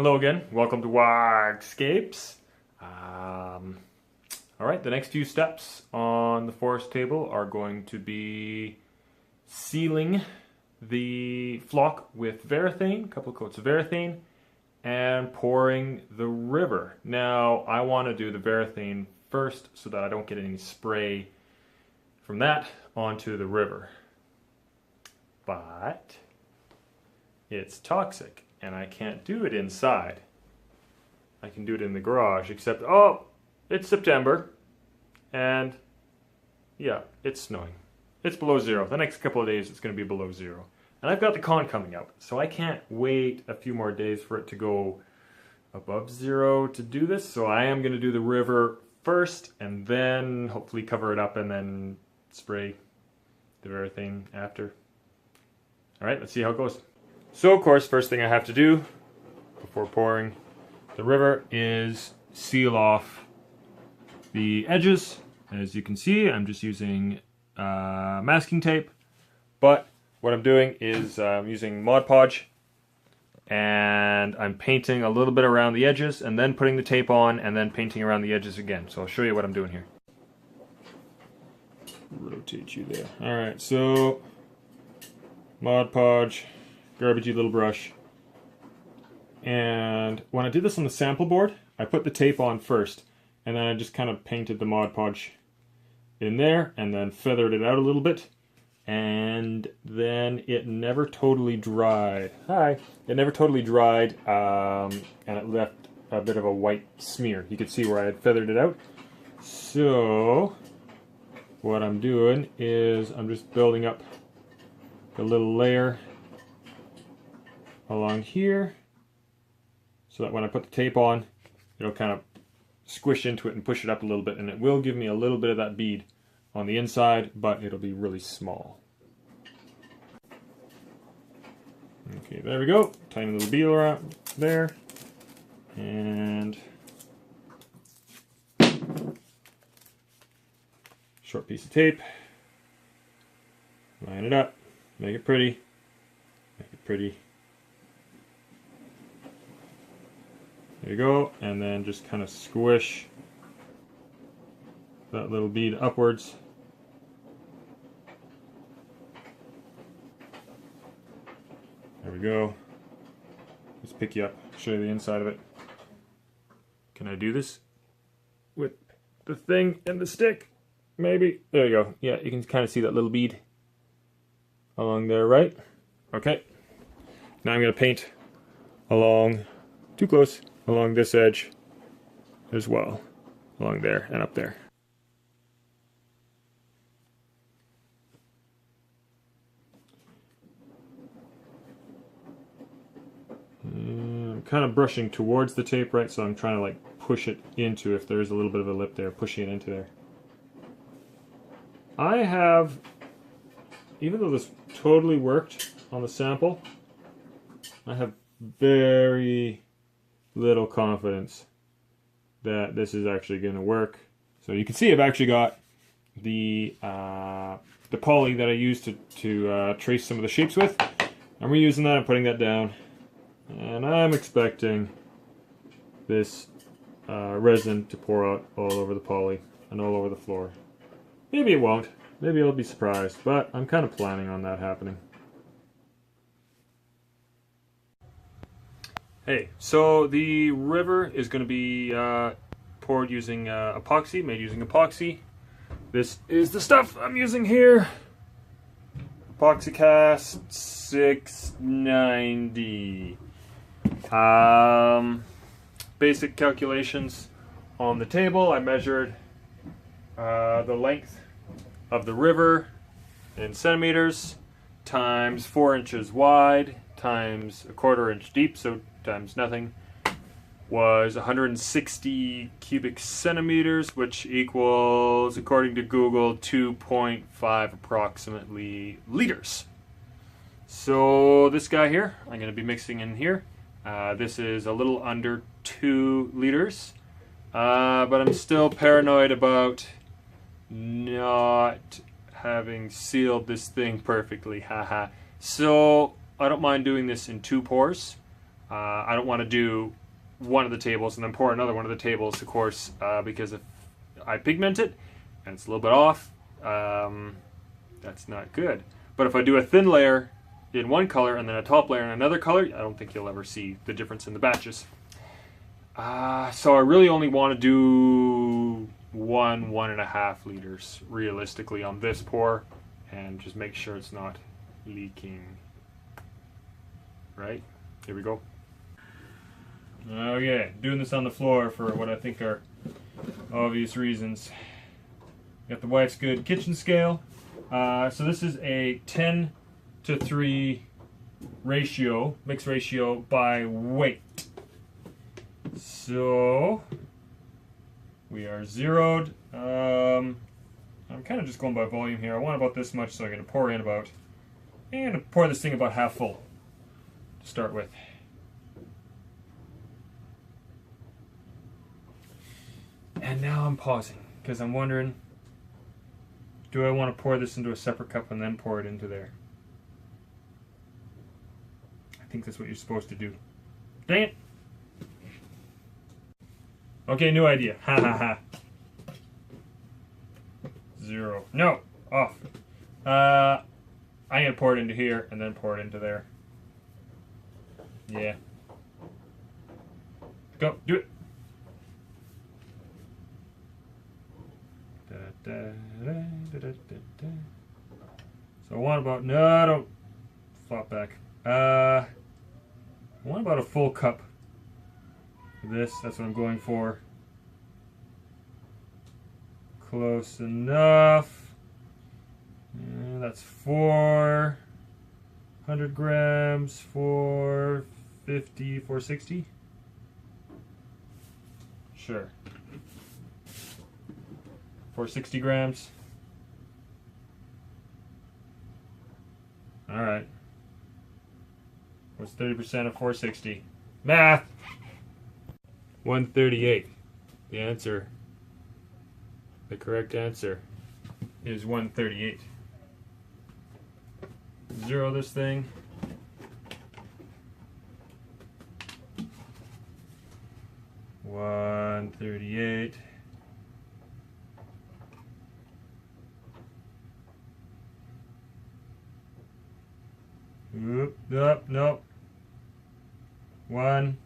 Hello again, welcome to EpoxAcast. Alright, the next few steps on the forest table are going to be sealing the flock with varathane, a couple of coats of varathane, and pouring the river. Now, I want to do the varathane first so that I don't get any spray from that onto the river. But it's toxic, and I can't do it inside. I can do it in the garage, except, oh, it's September, and yeah, it's snowing. It's below zero. The next couple of days, it's going to be below zero. And I've got the con coming out, so I can't wait a few more days for it to go above zero to do this. So I am going to do the river first, and then hopefully cover it up and then spray the varathane after. All right, let's see how it goes. So, of course, first thing I have to do before pouring the river is seal off the edges. As you can see, I'm just using masking tape, but what I'm doing is I'm using Mod Podge, and I'm painting a little bit around the edges and then putting the tape on and then painting around the edges again. So I'll show you what I'm doing here. Rotate you there. Alright, so Mod Podge, garbagey little brush. And when I did this on the sample board, I put the tape on first, and then I just kind of painted the Mod Podge in there and then feathered it out a little bit, and then it never totally dried. It never totally dried, and it left a bit of a white smear. You could see where I had feathered it out. So what I'm doing is I'm just building up a little layer along here so that when I put the tape on, it'll kind of squish into it and push it up a little bit, and it will give me a little bit of that bead on the inside, but it'll be really small. Okay, there we go. Tiny little bead around there, and short piece of tape. Line it up, make it pretty, make it pretty. There you go, and then just kind of squish that little bead upwards. There we go. Let's pick you up, show you the inside of it. Can I do this with the thing and the stick? Maybe. There you go. Yeah, you can kind of see that little bead along there, right? Okay. Now I'm going to paint along, too close, along this edge as well, along there and up there. I'm kind of brushing towards the tape, right? So I'm trying to like push it into, if there's a little bit of a lip there, pushing it into there. I have, even though this totally worked on the sample, I have very little confidence that this is actually going to work. So you can see I've actually got the poly that I used to trace some of the shapes with. I'm reusing that and putting that down. And I'm expecting this resin to pour out all over the poly and all over the floor. Maybe it won't. Maybe I'll be surprised, but I'm kind of planning on that happening. Hey, so the river is going to be poured using epoxy, made using epoxy. This is the stuff I'm using here. EpoxAcast 690. Basic calculations on the table. I measured the length of the river in centimeters times 4 inches wide times a 1/4 inch deep, so times nothing, was 160 cubic centimeters, which equals, according to Google, 2.5 approximately liters. So this guy here, I'm going to be mixing in here. This is a little under 2 liters, but I'm still paranoid about not having sealed this thing perfectly, haha. So I don't mind doing this in 2 pours. I don't want to do one of the tables and then pour another one of the tables, of course, because if I pigment it and it's a little bit off, that's not good. But if I do a thin layer in one color and then a top layer in another color, I don't think you'll ever see the difference in the batches. So I really only want to do 1.5 liters realistically on this pour, and just make sure it's not leaking. Right? Here we go. Okay, doing this on the floor for what I think are obvious reasons. Got the Wife's Good kitchen scale. So this is a 10:3 ratio, mixed ratio by weight. So we are zeroed. I'm kind of just going by volume here. I want about this much, so I'm going to pour in about, I'm going to pour this thing about half full to start with. And now I'm pausing because I'm wondering, do I want to pour this into a separate cup and then pour it into there? I think that's what you're supposed to do. Dang it! Okay, new idea. Ha ha ha. 0. No! Off. I'm going to pour it into here and then pour it into there. Yeah. Go, do it! So I want about, no, don't flop back. I want about a full cup of this. That's what I'm going for. Close enough. And that's 400 grams, 450, 460. Sure. 460 grams. All right. What's 30% of 460? Math! 138. The answer, the correct answer is 138. Zero this thing. $138. Oop, nope, nope. 1,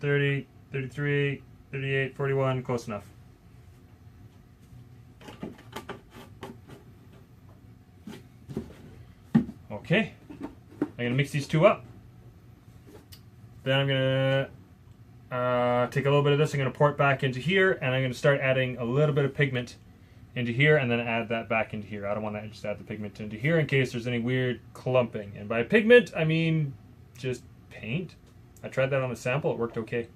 30, 33, 38, 41, close enough. Okay, I'm going to mix these two up. Then I'm going to take a little bit of this, I'm going to pour it back into here, and I'm going to start adding a little bit of pigment into here, and then add that back into here. I don't want to just add the pigment into here in case there's any weird clumping. And by pigment, I mean just paint. I tried that on a sample, it worked okay.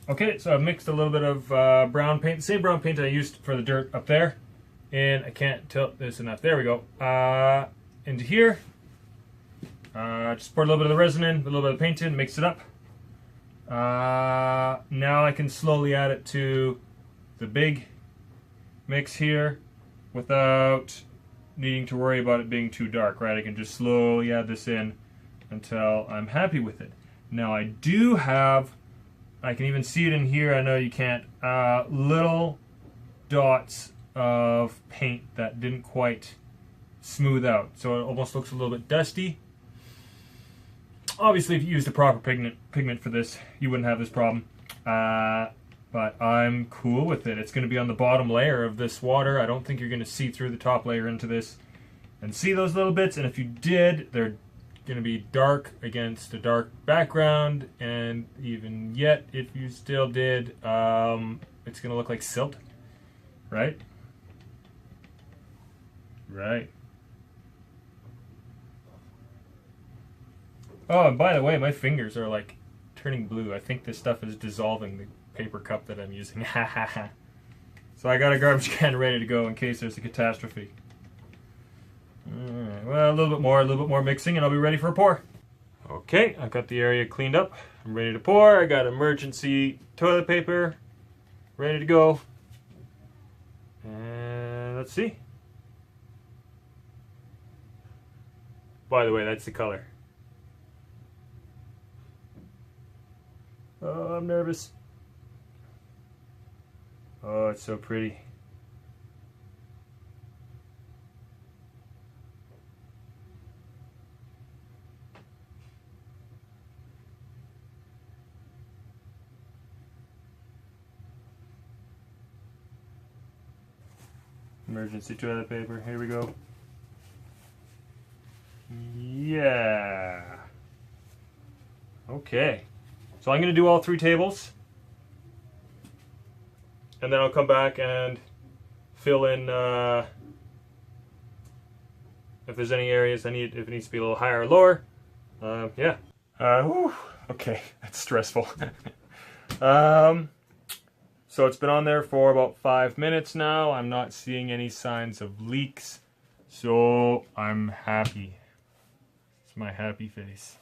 Okay, so I've mixed a little bit of brown paint, the same brown paint I used for the dirt up there. And I can't tilt this enough. There we go. Into here. Just pour a little bit of the resin in, a little bit of paint in, mix it up. Now I can slowly add it to the big mix here without needing to worry about it being too dark, right? I can just slowly add this in until I'm happy with it. Now I do have, I can even see it in here, I know you can't, little dots of paint that didn't quite smooth out. So it almost looks a little bit dusty. Obviously if you used the proper pigment for this, you wouldn't have this problem. But I'm cool with it. It's going to be on the bottom layer of this water. I don't think you're going to see through the top layer into this and see those little bits. And if you did, they're going to be dark against a dark background. And even yet, if you still did, it's going to look like silt. Right? Right. Oh, and by the way, my fingers are like turning blue. I think this stuff is dissolving the paper cup that I'm using. So I got a garbage can ready to go in case there's a catastrophe. Alright, well, a little bit more mixing and I'll be ready for a pour. Okay, I've got the area cleaned up. I'm ready to pour. I got emergency toilet paper ready to go. And let's see. By the way, that's the color. Oh, I'm nervous. Oh, it's so pretty. Emergency toilet paper. Here we go. Yeah. Okay. So I'm going to do all 3 tables. And then I'll come back and fill in if there's any areas if it needs to be a little higher or lower. Yeah. Whew. Okay, that's stressful. So it's been on there for about 5 minutes now. I'm not seeing any signs of leaks, so I'm happy. It's my happy face.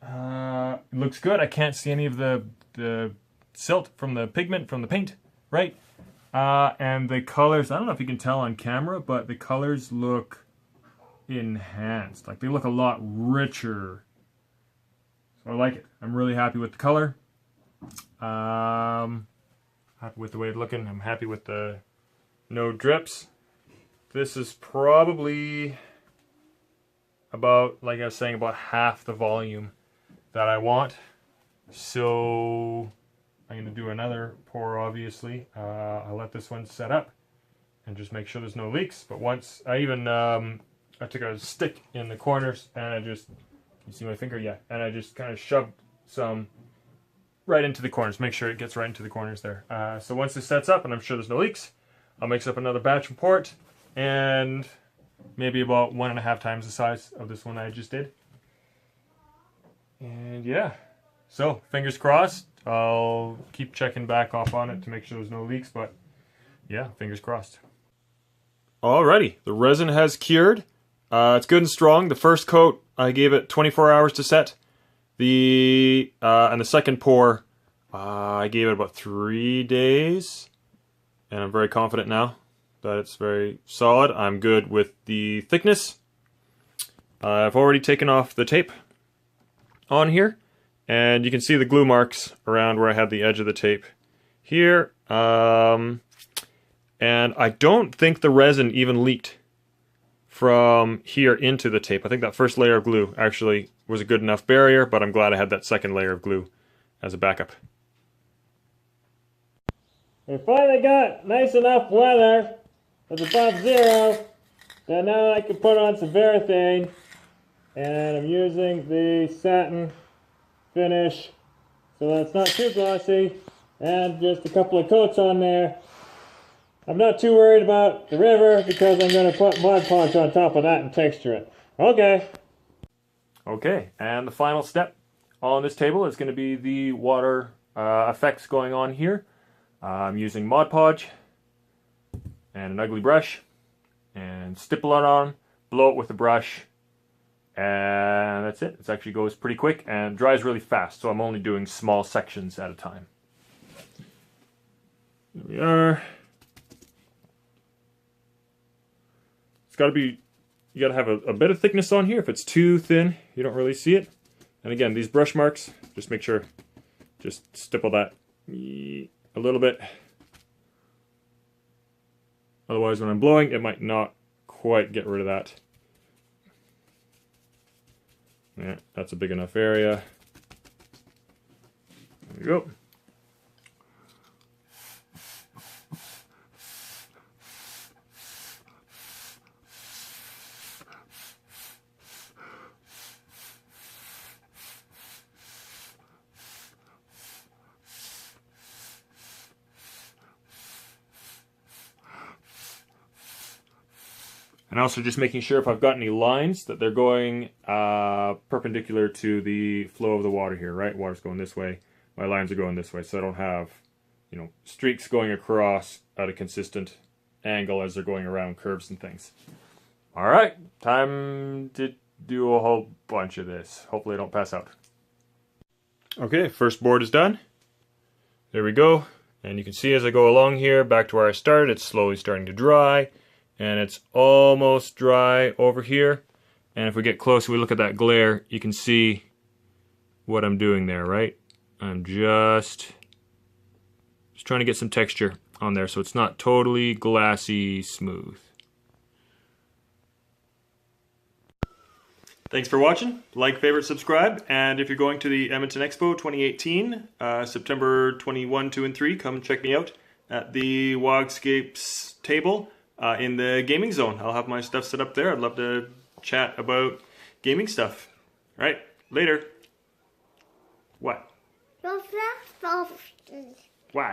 It looks good. I can't see any of the silt from the pigment from the paint, right? And the colors, I don't know if you can tell on camera, but the colors look enhanced. Like, they look a lot richer. So I like it. I'm really happy with the color. Happy with the way it's looking. I'm happy with the no drips. This is probably about, like I was saying, about half the volume that I want. So I'm going to do another pour, obviously. I'll let this one set up and just make sure there's no leaks. But once I even, I took a stick in the corners and I just, you see my finger? Yeah. And I just kind of shoved some right into the corners. Make sure it gets right into the corners there. So once this sets up and I'm sure there's no leaks, I'll mix up another batch and pour it. And maybe about 1.5 times the size of this one I just did. And yeah. So, fingers crossed. I'll keep checking back off on it to make sure there's no leaks, but yeah, fingers crossed. Alrighty, the resin has cured. It's good and strong. The first coat, I gave it 24 hours to set. And the second pour, I gave it about 3 days. And I'm very confident now that it's very solid. I'm good with the thickness. I've already taken off the tape on here. And you can see the glue marks around where I had the edge of the tape here. And I don't think the resin even leaked from here into the tape. I think that first layer of glue actually was a good enough barrier, but I'm glad I had that second layer of glue as a backup. We finally got nice enough weather. It's above 0. So now I can put on some Varathane. And I'm using the satin finish so that it's not too glossy. And just a couple of coats on there. I'm not too worried about the river because I'm going to put Mod Podge on top of that and texture it. Okay. Okay, and the final step on this table is going to be the water effects going on here. I'm using Mod Podge and an ugly brush and stipple it on, blow it with the brush, and that's it. It actually goes pretty quick and dries really fast, so I'm only doing small sections at a time. There we are. It's got to be, you got to have a bit of thickness on here. If it's too thin, you don't really see it. And again, these brush marks, just make sure, just stipple that a little bit. Otherwise, when I'm blowing, it might not quite get rid of that. Yeah, that's a big enough area. There we go. And also just making sure if I've got any lines that they're going perpendicular to the flow of the water here, right? Water's going this way, my lines are going this way, so I don't have, you know, streaks going across at a consistent angle as they're going around curves and things. All right, time to do a whole bunch of this. Hopefully I don't pass out. Okay, first board is done. There we go. And you can see as I go along here, back to where I started, it's slowly starting to dry. And it's almost dry over here. And if we get close, we look at that glare, you can see what I'm doing there, right? I'm just trying to get some texture on there so it's not totally glassy smooth. Thanks for watching. Like, favorite, subscribe, and if you're going to the Edmonton Expo 2018, September 21, 2, and 3, come check me out at the Wogscapes table in the gaming zone. I'll have my stuff set up there. I'd love to chat about gaming stuff. All right, later. What? What?